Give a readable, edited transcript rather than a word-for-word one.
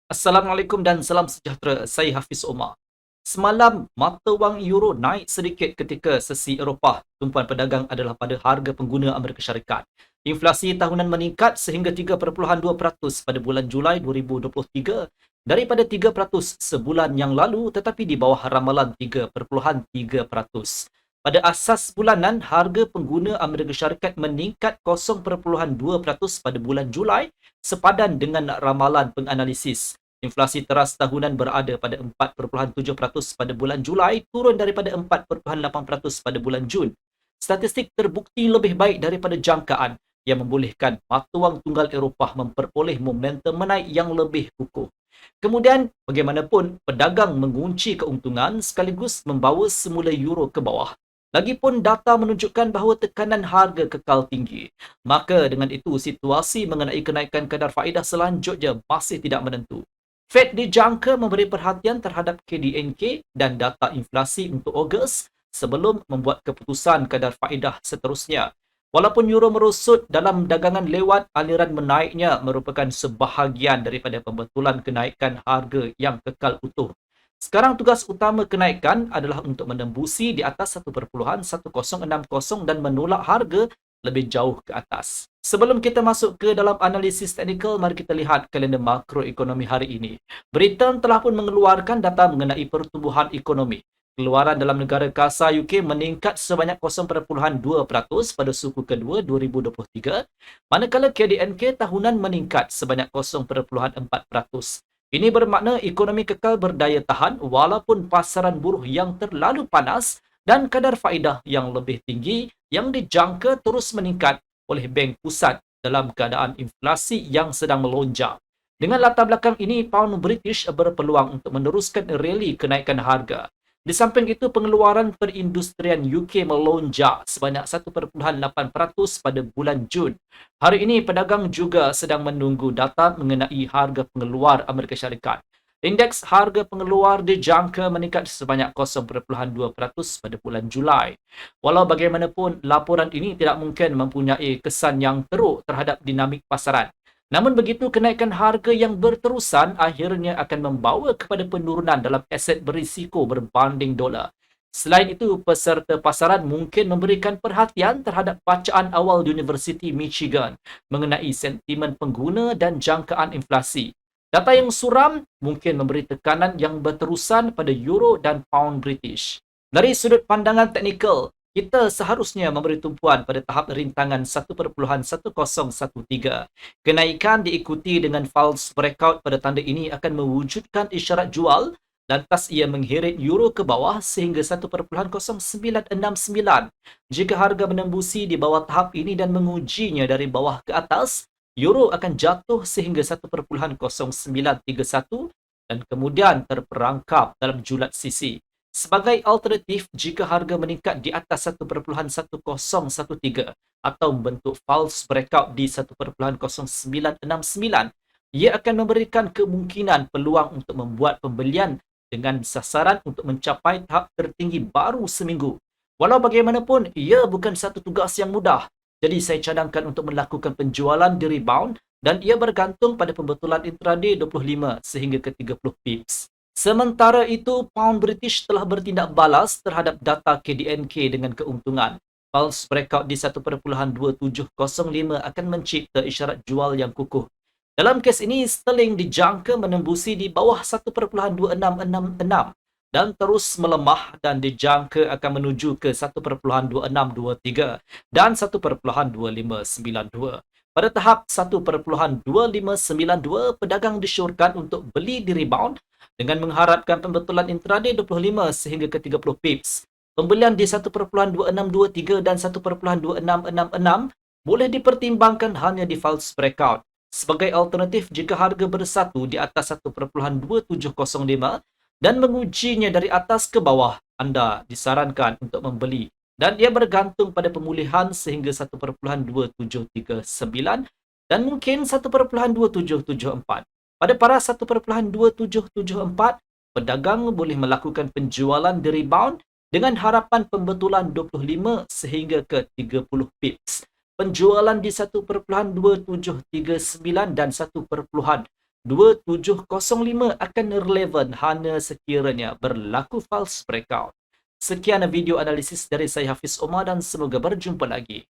Assalamualaikum dan salam sejahtera. Saya Hafiz Omar. Semalam, mata wang euro naik sedikit ketika sesi Eropah. Tumpuan pedagang adalah pada harga pengguna Amerika Syarikat. Inflasi tahunan meningkat sehingga 3.2% pada bulan Julai 2023 daripada 3% sebulan yang lalu tetapi di bawah ramalan 3.3%. Pada asas bulanan, harga pengguna Amerika Syarikat meningkat 0.2% pada bulan Julai sepadan dengan ramalan penganalisis. Inflasi teras tahunan berada pada 4.7% pada bulan Julai, turun daripada 4.8% pada bulan Jun. Statistik terbukti lebih baik daripada jangkaan yang membolehkan mata wang tunggal Eropah memperoleh momentum menaik yang lebih kukuh. Kemudian, bagaimanapun, pedagang mengunci keuntungan sekaligus membawa semula euro ke bawah. Lagipun data menunjukkan bahawa tekanan harga kekal tinggi. Maka dengan itu, situasi mengenai kenaikan kadar faedah selanjutnya masih tidak menentu. Fed dijangka memberi perhatian terhadap KDNK dan data inflasi untuk Ogos sebelum membuat keputusan kadar faedah seterusnya. Walaupun euro merosot dalam dagangan lewat, aliran menaiknya merupakan sebahagian daripada pembetulan kenaikan harga yang kekal utuh. Sekarang tugas utama kenaikan adalah untuk menembusi di atas 1.1060 dan menolak harga lebih jauh ke atas. Sebelum kita masuk ke dalam analisis teknikal, mari kita lihat kalender makroekonomi hari ini. Britain telah pun mengeluarkan data mengenai pertumbuhan ekonomi. Keluaran dalam negara kasar UK meningkat sebanyak 0.2% pada suku kedua 2023, manakala KDNK tahunan meningkat sebanyak 0.4%. Ini bermakna ekonomi kekal berdaya tahan walaupun pasaran buruh yang terlalu panas dan kadar faedah yang lebih tinggi yang dijangka terus meningkat oleh Bank Pusat dalam keadaan inflasi yang sedang melonjak. Dengan latar belakang ini, pound British berpeluang untuk meneruskan rally kenaikan harga. Di samping itu, pengeluaran perindustrian UK melonjak sebanyak 1.8% pada bulan Jun. Hari ini, pedagang juga sedang menunggu data mengenai harga pengeluar Amerika Syarikat. Indeks harga pengeluar dijangka meningkat sebanyak 0.2% pada bulan Julai. Walau bagaimanapun, laporan ini tidak mungkin mempunyai kesan yang teruk terhadap dinamik pasaran. Namun begitu, kenaikan harga yang berterusan akhirnya akan membawa kepada penurunan dalam aset berisiko berbanding dolar. Selain itu, peserta pasaran mungkin memberikan perhatian terhadap bacaan awal Universiti Michigan mengenai sentimen pengguna dan jangkaan inflasi. Data yang suram mungkin memberi tekanan yang berterusan pada euro dan pound British. Dari sudut pandangan teknikal, kita seharusnya memberi tumpuan pada tahap rintangan 1.1013. Kenaikan diikuti dengan false breakout pada tanda ini akan mewujudkan isyarat jual, lantas ia mengheret euro ke bawah sehingga 1.0969. Jika harga menembusi di bawah tahap ini dan mengujinya dari bawah ke atas, euro akan jatuh sehingga 1.0931 dan kemudian terperangkap dalam julat sisi. Sebagai alternatif, jika harga meningkat di atas 1.1013 atau membentuk false breakout di 1.0969, ia akan memberikan kemungkinan peluang untuk membuat pembelian dengan sasaran untuk mencapai tahap tertinggi baru seminggu. Walau bagaimanapun, ia bukan satu tugas yang mudah. Jadi saya cadangkan untuk melakukan penjualan di rebound dan ia bergantung pada pembetulan intraday 25 sehingga ke 30 pips. Sementara itu, pound British telah bertindak balas terhadap data KDNK dengan keuntungan. False breakout di 1.2705 akan mencipta isyarat jual yang kukuh. Dalam kes ini, sterling dijangka menembusi di bawah 1.2666 dan terus melemah dan dijangka akan menuju ke 1.2623 dan 1.2592. Pada tahap 1.2592, pedagang disyorkan untuk beli di rebound dengan mengharapkan pembetulan intraday 25 sehingga ke 30 pips. Pembelian di 1.2623 dan 1.2666 boleh dipertimbangkan hanya di false breakout. Sebagai alternatif, jika harga bersatu di atas 1.2705 dan mengujinya dari atas ke bawah, anda disarankan untuk membeli dan ia bergantung pada pemulihan sehingga 1.2739 dan mungkin 1.2774. Pada para 1.2774, pedagang boleh melakukan penjualan di rebound dengan harapan pembetulan 25 sehingga ke 30 pips. Penjualan di 1.2739 dan 2705 akan relevan hanya sekiranya berlaku false breakout. Sekian video analisis dari saya Hafiz Omar dan semoga berjumpa lagi.